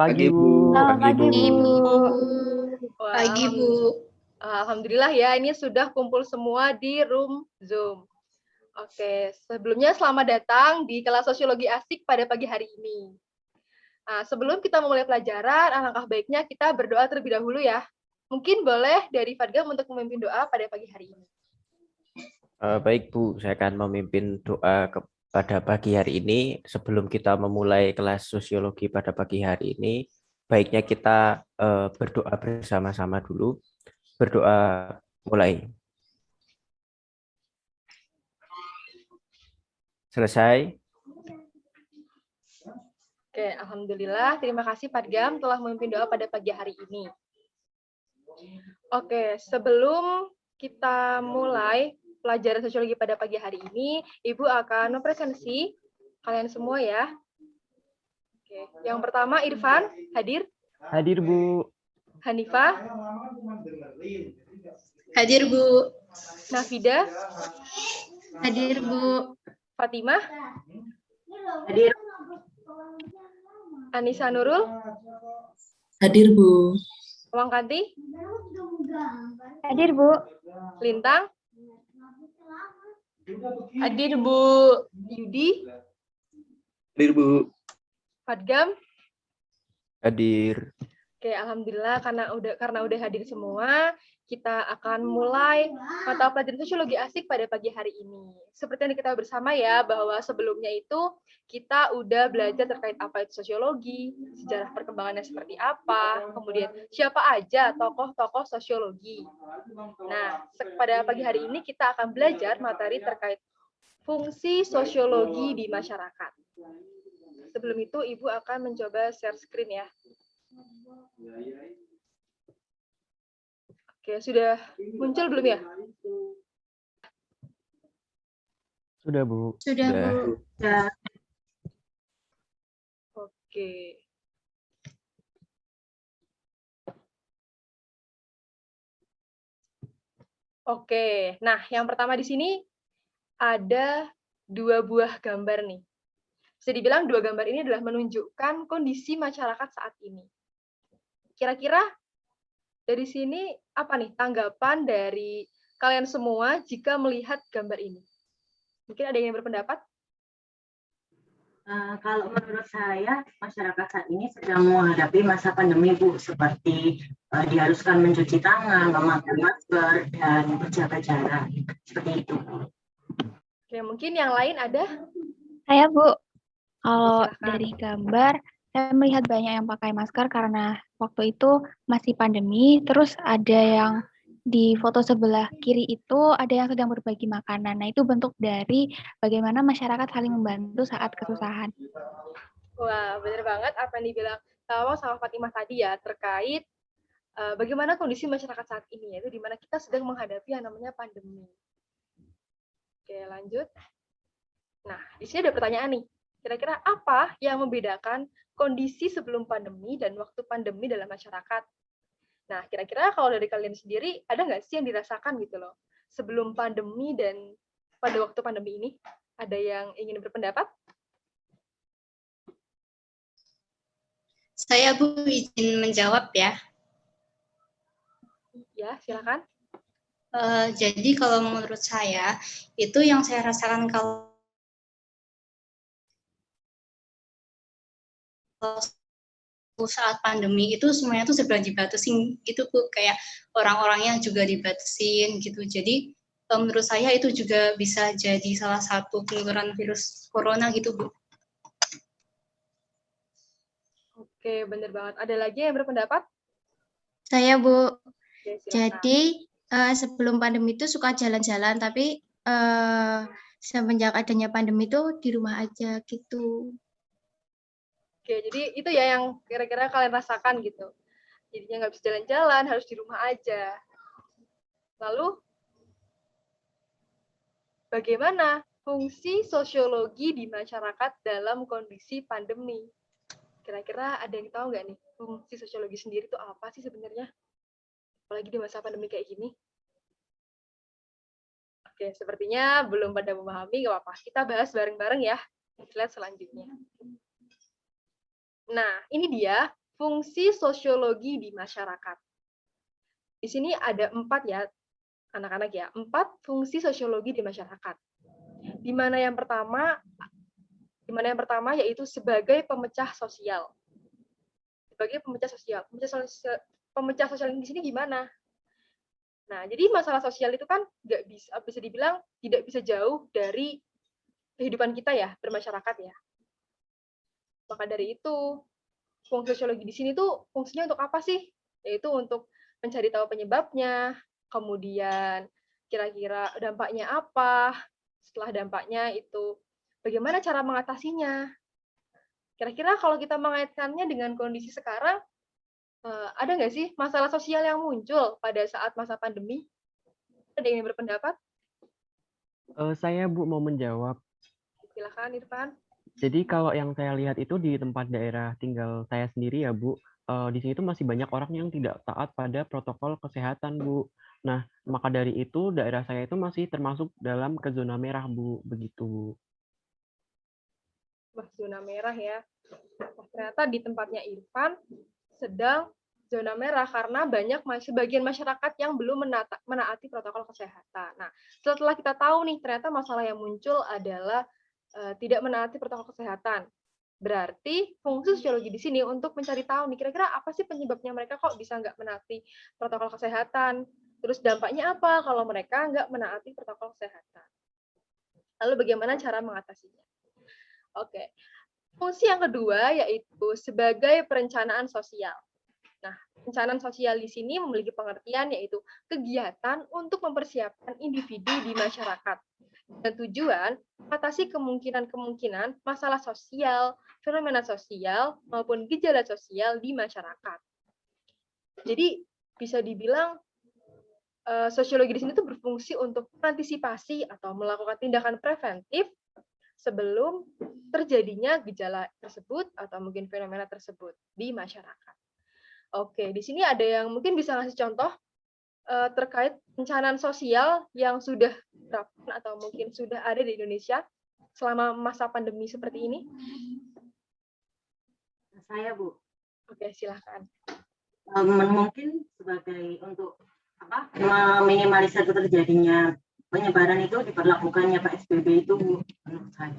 Pagi, Bu. Selamat pagi, Bu. Wah, Pagi, Bu. Alhamdulillah ya, ini sudah kumpul semua di room Zoom. Oke, sebelumnya selamat datang di kelas sosiologi asik pada pagi hari ini. Nah, sebelum kita memulai pelajaran, alangkah baiknya kita berdoa terlebih dahulu ya. Mungkin boleh dari Fadgam untuk memimpin doa pada pagi hari ini. Baik, Bu. Saya akan memimpin doa pada pagi hari ini. Sebelum kita memulai kelas sosiologi pada pagi hari ini, baiknya kita berdoa bersama-sama dulu. Berdoa mulai. Selesai. Oke, alhamdulillah. Terima kasih Fadgam telah memimpin doa pada pagi hari ini. Oke, sebelum kita mulai pelajaran sosiologi pada pagi hari ini, Ibu akan mempresentasi kalian semua ya. Oke, yang pertama Irfan, hadir. Hadir, Bu. Hanifah, Hadir, Bu. Nafida, Hadir, Bu. Fatimah, Hadir. Anissa Nurul, Hadir, Bu. Wangkanti, Hadir, Bu. Lintang, Hadir, Bu. Yudi, Hadir, Bu. Fadgam. Hadir. Oke, alhamdulillah karena udah hadir semua, kita akan mulai mata pelajaran sosiologi asik pada pagi hari ini. Seperti yang diketahui bersama ya, bahwa sebelumnya itu kita udah belajar terkait apa itu sosiologi, sejarah perkembangannya seperti apa, kemudian siapa aja tokoh-tokoh sosiologi. Nah, pada pagi hari ini kita akan belajar materi terkait fungsi sosiologi di masyarakat. Sebelum itu, Ibu akan mencoba share screen ya. Oke, sudah muncul belum ya? Sudah, Bu. Sudah, Bu. Sudah. Oke. Oke, nah yang pertama di sini ada dua buah gambar nih. Bisa dibilang dua gambar ini adalah menunjukkan kondisi masyarakat saat ini. Kira-kira dari sini apa nih tanggapan dari kalian semua jika melihat gambar ini? Mungkin ada yang berpendapat? Kalau menurut saya, masyarakat saat ini sedang menghadapi masa pandemi, Bu, seperti diharuskan mencuci tangan, memakai masker, dan berjaga jarak. Seperti itu. Oke, mungkin yang lain ada? Saya, Bu. Kalau Silakan. dari gambar, saya melihat banyak yang pakai masker karena waktu itu masih pandemi. Terus ada yang di foto sebelah kiri itu ada yang sedang berbagi makanan. Nah, itu bentuk dari bagaimana masyarakat saling membantu saat kesusahan. Wah, benar banget apa yang dibilang sama Fatimah tadi ya, terkait bagaimana kondisi masyarakat saat ini, yaitu di mana kita sedang menghadapi yang namanya pandemi. Oke, lanjut. Nah, di sini ada pertanyaan nih. Kira-kira apa yang membedakan kondisi sebelum pandemi dan waktu pandemi dalam masyarakat? Nah, kira-kira kalau dari kalian sendiri, ada nggak sih yang dirasakan gitu loh? Sebelum pandemi dan pada waktu pandemi ini? Ada yang ingin berpendapat? Saya, Bu, izin menjawab ya. Ya, silakan. Jadi kalau menurut saya, itu yang saya rasakan kalau saat pandemi itu semuanya tuh sebenarnya dibatasin gitu, Bu, kayak orang-orangnya juga dibatasin gitu. Jadi menurut saya itu juga bisa jadi salah satu penularan virus corona gitu, Bu. Oke, benar banget. Ada lagi yang berpendapat? Saya, Bu. Oke, silakan. Jadi sebelum pandemi itu suka jalan-jalan, tapi semenjak adanya pandemi itu di rumah aja gitu. Oke, jadi itu ya yang kira-kira kalian rasakan gitu. Jadinya nggak bisa jalan-jalan, harus di rumah aja. Lalu, bagaimana fungsi sosiologi di masyarakat dalam kondisi pandemi? Kira-kira ada yang tahu nggak nih, fungsi sosiologi sendiri itu apa sih sebenarnya? Apalagi di masa pandemi kayak gini. Oke, sepertinya belum pada memahami, nggak apa-apa. Kita bahas bareng-bareng ya. Slide selanjutnya. Nah, ini dia fungsi sosiologi di masyarakat. Di sini ada 4 ya, anak-anak ya, 4 fungsi sosiologi di masyarakat. Di mana yang pertama yaitu sebagai pemecah sosial. Sebagai pemecah sosial. Pemecah sosial di sini gimana? Nah, jadi masalah sosial itu kan nggak bisa dibilang tidak bisa jauh dari kehidupan kita ya, bermasyarakat ya. Maka dari itu, fungsi sosiologi di sini tuh fungsinya untuk apa sih? Yaitu untuk mencari tahu penyebabnya, kemudian kira-kira dampaknya apa, setelah dampaknya itu bagaimana cara mengatasinya. Kira-kira kalau kita mengaitkannya dengan kondisi sekarang, ada nggak sih masalah sosial yang muncul pada saat masa pandemi? Ada yang berpendapat? Saya Bu mau menjawab. Silakan Irfan. Jadi kalau yang saya lihat itu di tempat daerah tinggal saya sendiri ya Bu, di sini tuh masih banyak orang yang tidak taat pada protokol kesehatan Bu. Nah, maka dari itu daerah saya itu masih termasuk dalam ke zona merah Bu, begitu Bu. Wah, zona merah ya. Nah, ternyata di tempatnya Irfan sedang zona merah karena banyak sebagian masyarakat yang belum menaati protokol kesehatan. Nah, setelah kita tahu nih ternyata masalah yang muncul adalah tidak menaati protokol kesehatan. Berarti fungsi sosiologi di sini untuk mencari tahu nih kira-kira apa sih penyebabnya mereka kok bisa nggak menaati protokol kesehatan. Terus dampaknya apa kalau mereka nggak menaati protokol kesehatan. Lalu bagaimana cara mengatasinya? Oke. Fungsi yang kedua yaitu sebagai perencanaan sosial. Nah, perencanaan sosial di sini memiliki pengertian yaitu kegiatan untuk mempersiapkan individu di masyarakat. Dan tujuan mengatasi kemungkinan-kemungkinan masalah sosial, fenomena sosial, maupun gejala sosial di masyarakat. Jadi, bisa dibilang sosiologi di sini tuh berfungsi untuk mengantisipasi atau melakukan tindakan preventif sebelum terjadinya gejala tersebut atau mungkin fenomena tersebut di masyarakat. Oke, di sini ada yang mungkin bisa ngasih contoh terkait perencanaan sosial yang sudah diterapkan atau mungkin sudah ada di Indonesia selama masa pandemi seperti ini? Saya Bu. Oke, silahkan. Mungkin sebagai untuk meminimalisir terjadinya penyebaran itu diberlakukannya PSBB itu menurut saya.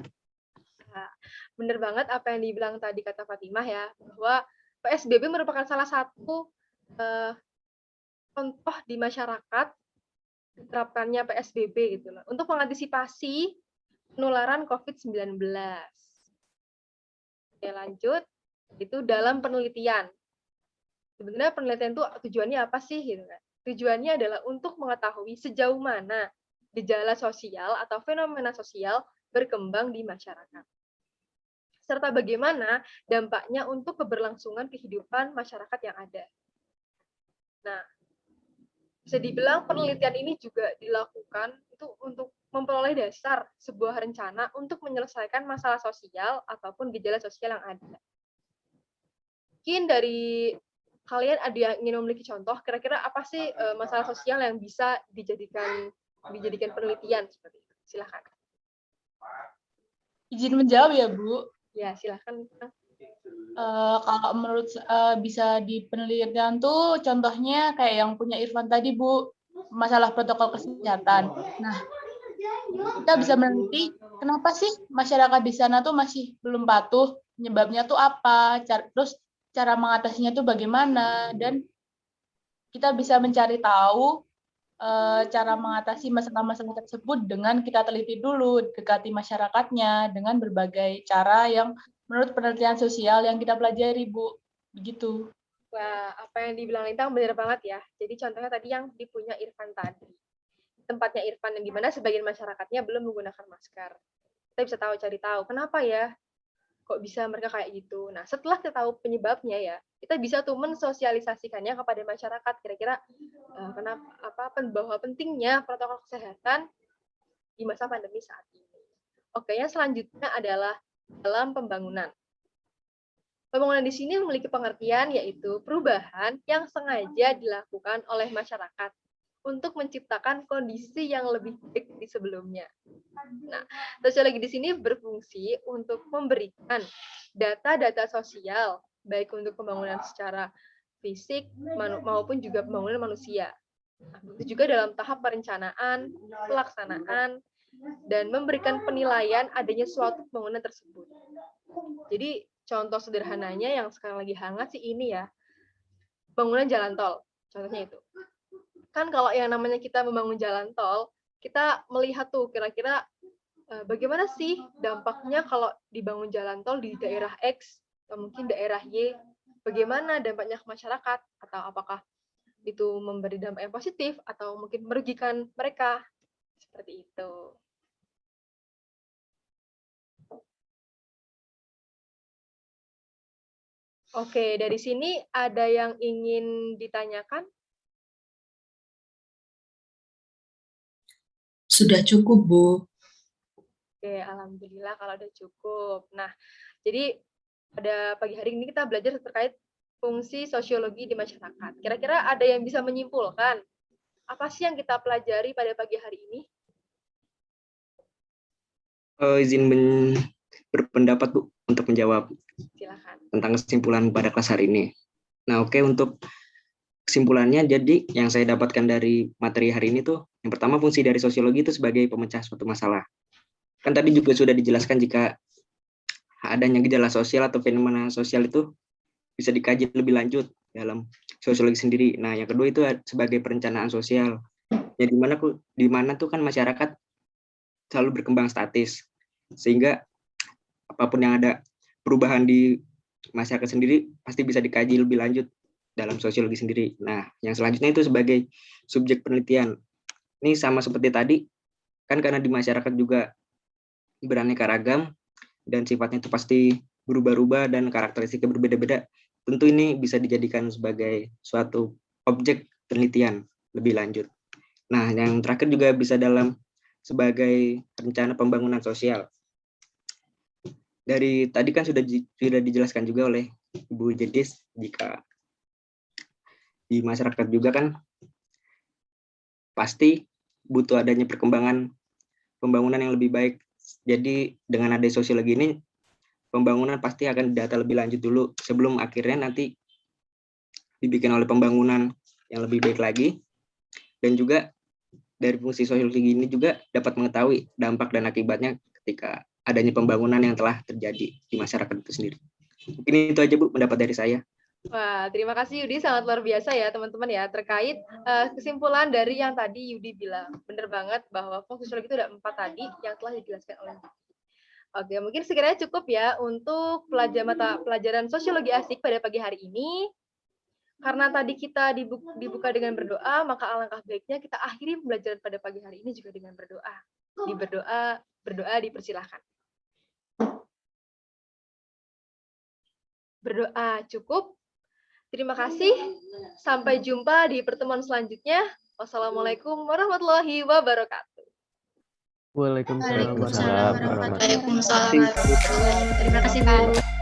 Nah, benar banget apa yang dibilang tadi kata Fatimah ya, bahwa PSBB merupakan salah satu contoh di masyarakat diterapkannya PSBB gitu loh, untuk mengantisipasi penularan COVID-19. Oke, lanjut. Itu dalam penelitian. Sebenarnya penelitian itu tujuannya apa sih gitu kan? Tujuannya adalah untuk mengetahui sejauh mana gejala sosial atau fenomena sosial berkembang di masyarakat. Serta bagaimana dampaknya untuk keberlangsungan kehidupan masyarakat yang ada. Nah, bisa dibilang penelitian ini juga dilakukan itu untuk memperoleh dasar sebuah rencana untuk menyelesaikan masalah sosial ataupun gejala sosial yang ada. Mungkin dari kalian ada yang ingin memiliki contoh, kira-kira apa sih masalah sosial yang bisa dijadikan penelitian seperti itu? Silahkan. Izin menjawab ya, Bu. Ya, silahkan. Kalau menurut bisa di penelitian tuh contohnya kayak yang punya Irfan tadi, Bu, masalah protokol kesehatan. Nah, kita bisa meneliti kenapa sih masyarakat di sana tuh masih belum patuh, penyebabnya tuh apa, terus cara mengatasinya tuh bagaimana, dan kita bisa mencari tahu cara mengatasi masalah-masalah tersebut dengan kita teliti dulu, dekati masyarakatnya dengan berbagai cara yang menurut penelitian sosial yang kita pelajari, Bu. Begitu. Wah, apa yang dibilang Lintang benar banget ya. Jadi contohnya tadi yang dipunya Irfan tadi. Tempatnya Irfan yang dimana sebagian masyarakatnya belum menggunakan masker. Kita bisa cari tahu kenapa ya kok bisa mereka kayak gitu. Nah, setelah kita tahu penyebabnya ya, kita bisa tuh mensosialisasikannya kepada masyarakat. Kira-kira bahwa pentingnya protokol kesehatan di masa pandemi saat ini. Oke, yang selanjutnya adalah dalam pembangunan. Pembangunan di sini memiliki pengertian yaitu perubahan yang sengaja dilakukan oleh masyarakat untuk menciptakan kondisi yang lebih baik di sebelumnya. Nah, sosiologi di sini berfungsi untuk memberikan data-data sosial baik untuk pembangunan secara fisik maupun juga pembangunan manusia. Nah, begitu juga dalam tahap perencanaan, pelaksanaan, dan memberikan penilaian adanya suatu pembangunan tersebut. Jadi contoh sederhananya yang sekarang lagi hangat sih ini ya, bangunan jalan tol, contohnya itu. Kan kalau yang namanya kita membangun jalan tol, kita melihat tuh kira-kira bagaimana sih dampaknya kalau dibangun jalan tol di daerah X atau mungkin daerah Y, bagaimana dampaknya ke masyarakat, atau apakah itu memberi dampak yang positif atau mungkin merugikan mereka, seperti itu. Oke, dari sini ada yang ingin ditanyakan? Sudah cukup, Bu. Oke, alhamdulillah kalau udah cukup. Nah, jadi pada pagi hari ini kita belajar terkait fungsi sosiologi di masyarakat. Kira-kira ada yang bisa menyimpulkan apa sih yang kita pelajari pada pagi hari ini? Izin berpendapat, Bu, untuk menjawab. Silakan. Tentang kesimpulan pada kelas hari ini. Nah, oke, untuk kesimpulannya, jadi yang saya dapatkan dari materi hari ini tuh, yang pertama fungsi dari sosiologi itu sebagai pemecah suatu masalah. Kan tadi juga sudah dijelaskan jika adanya gejala sosial atau fenomena sosial itu bisa dikaji lebih lanjut dalam sosiologi sendiri. Nah, yang kedua itu sebagai perencanaan sosial. Ya, di mana tuh kan masyarakat selalu berkembang statis, sehingga apapun yang ada perubahan di masyarakat sendiri pasti bisa dikaji lebih lanjut dalam sosiologi sendiri. Nah, yang selanjutnya itu sebagai subjek penelitian. Ini sama seperti tadi, kan karena di masyarakat juga beraneka ragam dan sifatnya itu pasti berubah-ubah dan karakteristiknya berbeda-beda. Tentu ini bisa dijadikan sebagai suatu objek penelitian lebih lanjut. Nah, yang terakhir juga bisa sebagai rencana pembangunan sosial. Dari tadi kan sudah dijelaskan juga oleh Ibu Jedis, jika di masyarakat juga kan pasti butuh adanya perkembangan pembangunan yang lebih baik. Jadi dengan adanya sosiologi ini, pembangunan pasti akan didata lebih lanjut dulu sebelum akhirnya nanti dibikin oleh pembangunan yang lebih baik lagi. Dan juga dari fungsi sosiologi ini juga dapat mengetahui dampak dan akibatnya ketika adanya pembangunan yang telah terjadi di masyarakat itu sendiri. Mungkin itu aja, Bu, pendapat dari saya. Wah, terima kasih Yudi, sangat luar biasa ya teman-teman ya, terkait kesimpulan dari yang tadi Yudi bilang. Benar banget bahwa fungsi sosiologi itu ada 4 tadi yang telah dijelaskan oleh Yudi. Oke, mungkin sekiranya cukup ya untuk mata pelajaran sosiologi asik pada pagi hari ini. Karena tadi kita dibuka dengan berdoa, maka alangkah baiknya kita akhiri pembelajaran pada pagi hari ini juga dengan berdoa. Berdoa dipersilahkan. Berdoa cukup. Terima kasih. Sampai jumpa di pertemuan selanjutnya. Wassalamualaikum warahmatullahi wabarakatuh. Waalaikumsalam Waalaikumsalam warahmatullahi wabarakatuh. Terima kasih, Bu.